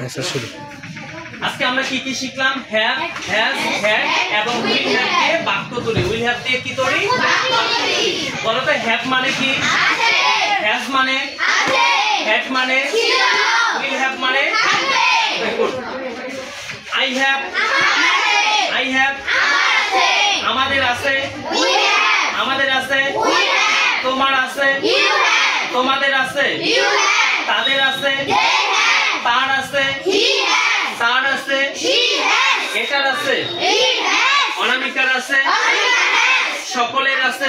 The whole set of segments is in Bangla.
আচ্ছা শুরু। আজকে আমরা কি কি শিখলাম? হ্যাভ, হ্যাজ, হ্যাড এবং উইল হ্যাভ দিয়ে বাক্য তৈরি। উইল হ্যাভ দিয়ে কি তৈরি? বলো তো হ্যাভ মানে কি? আছে। হ্যাজ মানে? আছে। হ্যাড মানে? ছিল। উইল হ্যাভ মানে? থাকবে। Good. I have, I have, আমাদের আছে, আমাদের আছে, তোমার আছে, তোমাদের আছে, তাদের আছে, তার আছে, তার আছে, এটার আছে, অনামিকার আছে, সকলের আছে।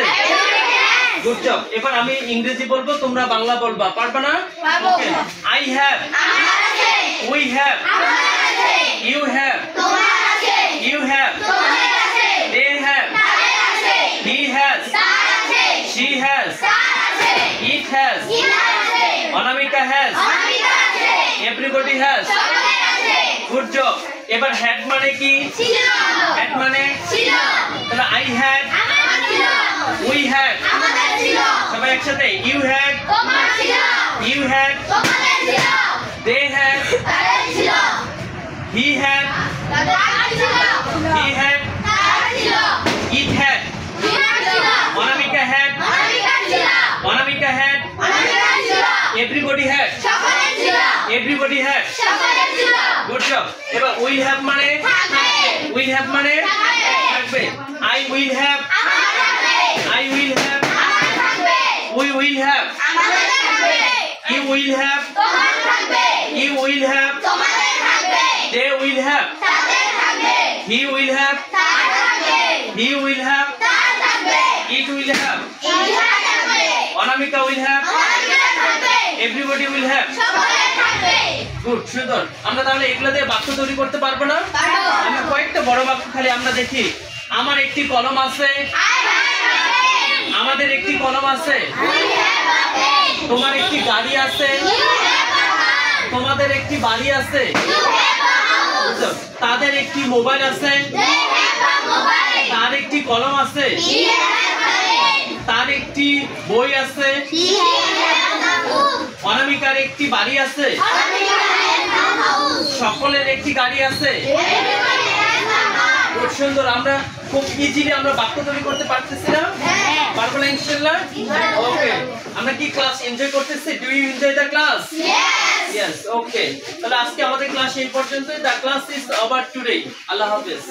Good job. এবার আমি ইংরেজি বলবো, তোমরা বাংলা বলবা, পারবে না? Okay. I have, we have, you have, you have, they have, he has, she has, it has, Anamika has, everybody has. Good job. এবার had মানে কি? had মানে তাহলে I had, we had, সবাই একসাথে you had, you had, they had, he had, he had, it had, Anamika had, Anamika had, everybody had, everybody had. Good job. এবার will have মানে? will have মানে? থাকবে। I will have, I will have, we will have, you will have, you will have, they will have, he will have, he will have, it will have, Anamika will have, everybody will have. Good, সুন্দর। আমরা তাহলে এগুলো দিয়ে বাক্য তৈরি করতে পারবো না? আমরা কয়েকটা বড় বাক্য খালি আমরা দেখি। আমার একটি কলম আছে, আমাদের একটি কলম আছে, তোমার একটি গাড়ি আছে, তোমাদের একটি বাড়ি আছে, তাদের একটি মোবাইল আছে, তার একটি কলম আছে, তার একটি বই আছে, অনামিকার একটি বাড়ি আছে, সকলের একটি গাড়ি আছে। খুব সুন্দর। আমরা খুব ইজিলি আমরা বাক্য তৈরি করতে পারতেছি না? পারবো না ইনশাআল্লাহ? ওকে। আমরা কি ক্লাস এনজয় করতেছি? Do you enjoy the class? Yes. Okay. তাহলে আজকে আমাদের ক্লাস এই পর্যন্তই। The class is over today. আল্লাহ হাফেজ।